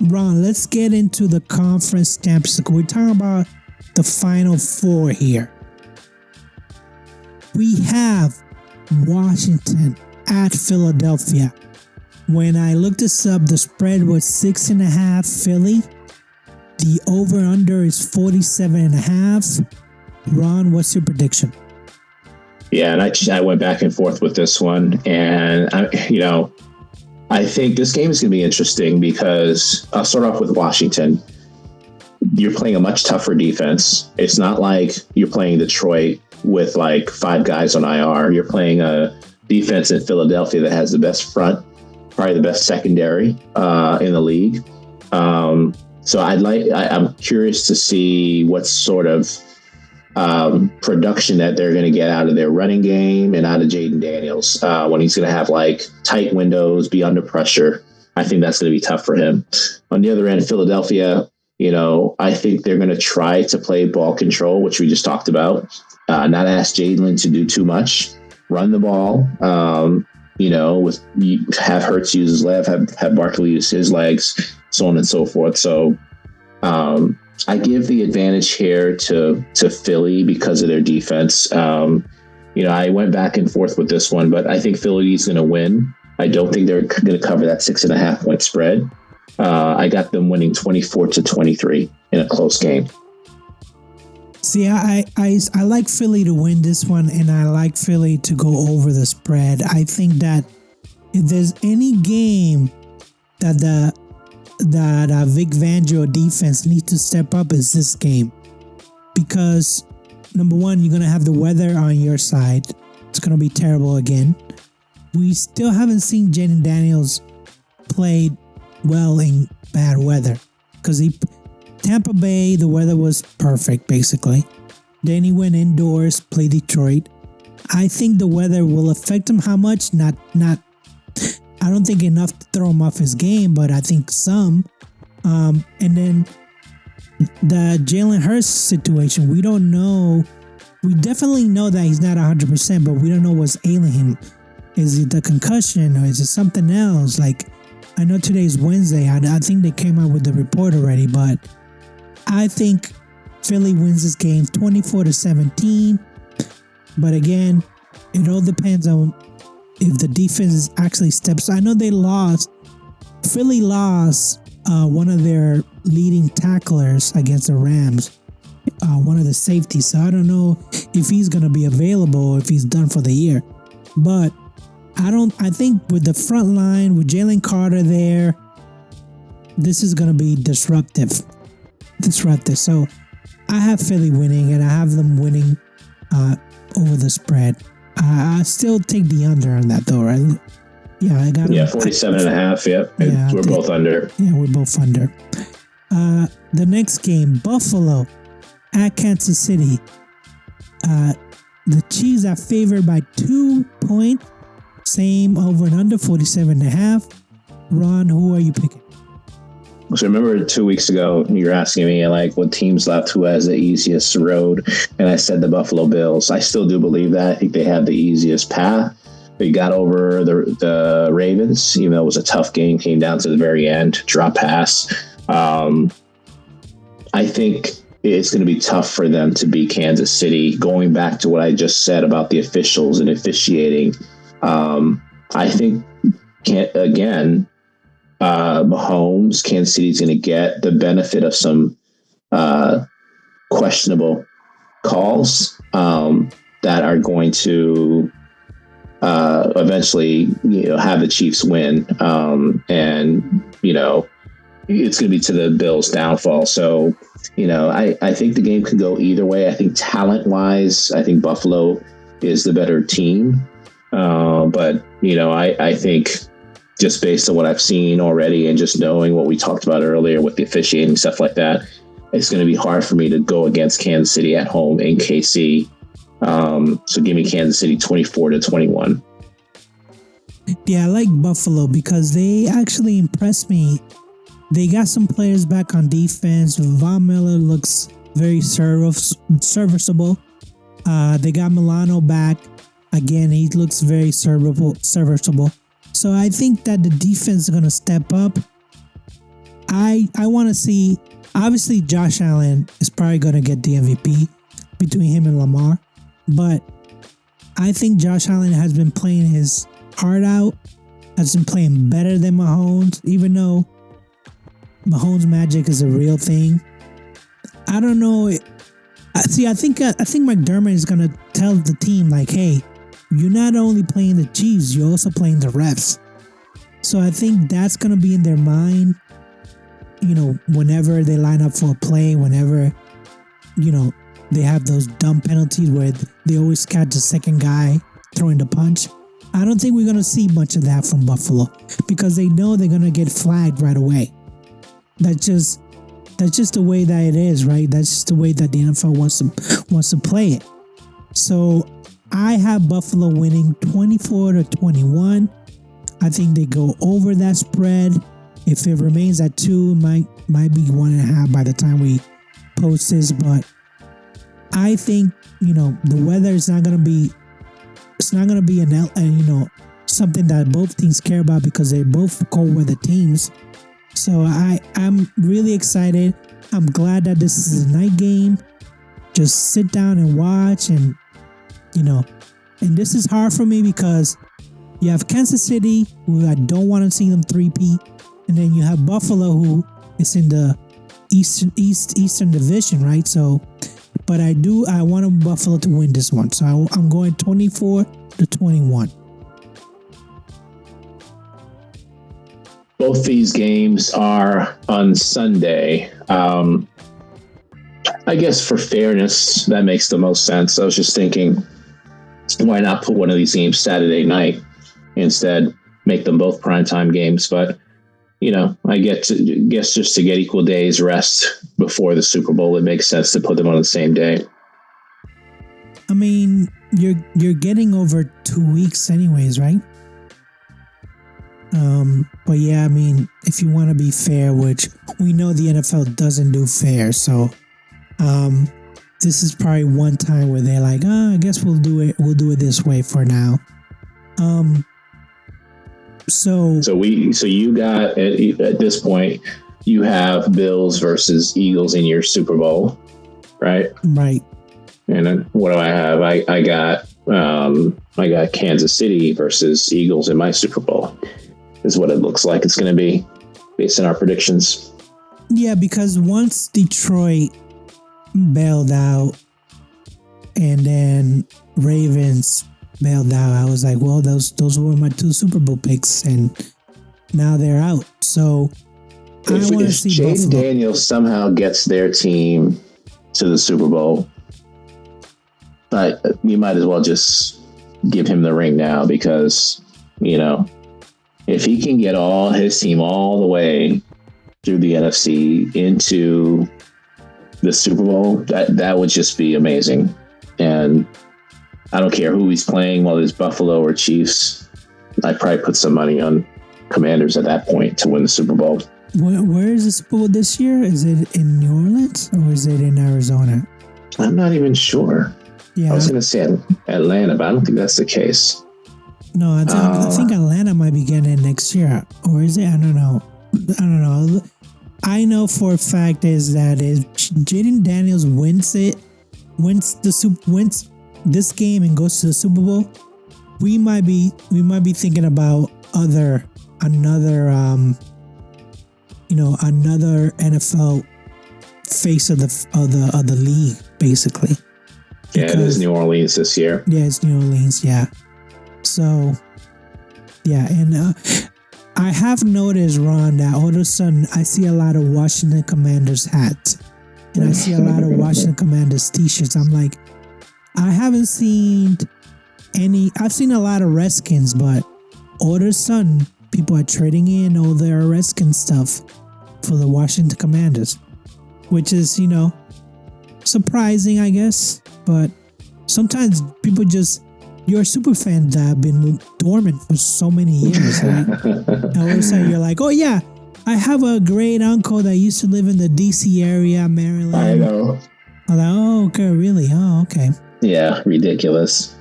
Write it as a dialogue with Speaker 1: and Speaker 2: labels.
Speaker 1: Ron, let's get into the conference championship. We're talking about the Final Four here. We have Washington at Philadelphia. When I looked this up, the spread was 6.5 Philly. The over-under is 47.5. Ron, what's your prediction?
Speaker 2: Yeah, and I went back and forth with this one. And, I think this game is going to be interesting because I'll start off with Washington. You're playing a much tougher defense. It's not like you're playing Detroit with like 5 guys on IR. You're playing a defense in Philadelphia that has the best front, probably the best secondary in the league. So I'm curious to see what sort of production that they're going to get out of their running game and out of Jaden Daniels when he's going to have like tight windows, be under pressure. I think that's going to be tough for him. On the other end, Philadelphia, I think they're going to try to play ball control, which we just talked about, not ask Jalen to do too much, run the ball, have Hurts use his left, have Barkley use his legs, so on and so forth. So I give the advantage here to Philly because of their defense. I went back and forth with this one, but I think Philly's going to win. I don't think they're going to cover that 6.5 point spread. I got them winning 24-23 in a close game.
Speaker 1: See, I like Philly to win this one, and I like Philly to go over the spread. I think that if there's any game that Vic Fangio defense needs to step up, is this game. Because, number one, you're going to have the weather on your side. It's going to be terrible again. We still haven't seen Jaden Daniels play well in bad weather. Because Tampa Bay, the weather was perfect, basically. Then he went indoors, played Detroit. I think the weather will affect him. How much? Not. I don't think enough to throw him off his game, but I think some. And then the Jalen Hurts situation, we don't know. We definitely know that he's not 100%, but we don't know what's ailing him. Is it the concussion or is it something else? Like, I know today's Wednesday. I think they came out with the report already, but I think Philly wins this game 24-17. But again, it all depends on if the defense actually steps. I know they lost. Philly lost one of their leading tacklers against the Rams, one of the safeties. So I don't know if he's going to be available or if he's done for the year. But I think with the front line, with Jalen Carter there, this is going to be disruptive. So I have Philly winning, and I have them winning over the spread. I still take the under on that, though, right? Yeah, I got
Speaker 2: 47.5. Yeah, we're both under.
Speaker 1: Yeah, we're both under. The next game, Buffalo at Kansas City. The Chiefs are favored by 2 points. Same over and under 47.5. Ron, who are you picking?
Speaker 2: So remember 2 weeks ago, you were asking me like what teams left who has the easiest road, and I said the Buffalo Bills. I still do believe that. I think they have the easiest path. They got over the Ravens, even though it was a tough game, came down to the very end, drop pass. I think it's going to be tough for them to beat Kansas City. Going back to what I just said about the officials and officiating, I think, Mahomes, Kansas City is going to get the benefit of some questionable calls that are going to eventually, have the Chiefs win, and it's going to be to the Bills' downfall. So, I think the game could go either way. I think talent-wise, I think Buffalo is the better team, but I think, just based on what I've seen already and just knowing what we talked about earlier with the officiating, stuff like that, it's going to be hard for me to go against Kansas City at home in KC. So give me Kansas City 24-21.
Speaker 1: Yeah, I like Buffalo because they actually impressed me. They got some players back on defense. Von Miller looks very serviceable. They got Milano back. Again, he looks very serviceable. So I think that the defense is going to step up. I want to see. Obviously, Josh Allen is probably going to get the MVP between him and Lamar, but I think Josh Allen has been playing his heart out, has been playing better than Mahomes, even though Mahomes' magic is a real thing. I don't know. See, I think McDermott is going to tell the team, like, hey, you're not only playing the Chiefs, you're also playing the refs. So I think that's going to be in their mind. Whenever they line up for a play, whenever, they have those dumb penalties where they always catch the second guy throwing the punch. I don't think we're going to see much of that from Buffalo because they know they're going to get flagged right away. That's just the way that it is, right? That's just the way that the NFL wants to play it. So I have Buffalo winning 24-21. I think they go over that spread. If it remains at 2, it might be 1.5 by the time we post this. But I think the weather is not gonna be. It's not gonna be something that both teams care about because they're both cold weather teams. So I'm really excited. I'm glad that this is a night game. Just sit down and watch, and and this is hard for me because you have Kansas City, who I don't want to see them three-peat. And then you have Buffalo, who is in the Eastern Division, right? So, but I want Buffalo to win this one. So I'm going 24-21.
Speaker 2: Both these games are on Sunday. I guess for fairness, that makes the most sense. I was just thinking, why not put one of these games Saturday night instead? Make them both primetime games, but. I guess just to get equal days rest before the Super Bowl, it makes sense to put them on the same day.
Speaker 1: I mean, you're getting over 2 weeks anyways, right? But yeah, I mean, if you want to be fair, which we know the NFL doesn't do fair, so this is probably one time where they're like, I guess we'll do it this way for now. So you got at this point you have Bills versus Eagles in your Super Bowl, right? Right.
Speaker 2: And then what do I have? I got Kansas City versus Eagles in my Super Bowl. Is what it looks like it's going to be based on our predictions.
Speaker 1: Yeah, because once Detroit bailed out and then Ravens bailed out, I was like, well, those were my 2 Super Bowl picks, and now they're out. So I want to see
Speaker 2: Jaden Daniels somehow gets their team to the Super Bowl, but you might as well just give him the ring now because, if he can get his team all the way through the NFC into the Super Bowl, that would just be amazing. And I don't care who he's playing, whether it's Buffalo or Chiefs. I'd probably put some money on Commanders at that point to win the Super Bowl.
Speaker 1: Where is the Super Bowl this year? Is it in New Orleans or is it in Arizona?
Speaker 2: I'm not even sure. Yeah, I was going to say Atlanta, but I don't think that's the case.
Speaker 1: No, I think Atlanta might be getting it next year. Or is it? I don't know. I know for a fact is that if Jaden Daniels wins this game and goes to the Super Bowl, we might be thinking about another NFL face of the league, basically.
Speaker 2: Yeah, it is New Orleans this year.
Speaker 1: Yeah, it's New Orleans. Yeah. So, yeah, and I have noticed, Ron, that all of a sudden I see a lot of Washington Commanders hats, and I see a lot of Washington Commanders t-shirts. I'm like, I haven't seen any. I've seen a lot of Redskins, but all of a sudden people are trading in all their Redskins stuff for the Washington Commanders, which is, surprising, I guess. But sometimes people you're a super fan that have been dormant for so many years, right? And all of a sudden you're like, oh yeah, I have a great uncle that used to live in the DC area, Maryland.
Speaker 2: I know.
Speaker 1: I'm like, oh, okay, really? Oh, okay.
Speaker 2: Yeah, ridiculous.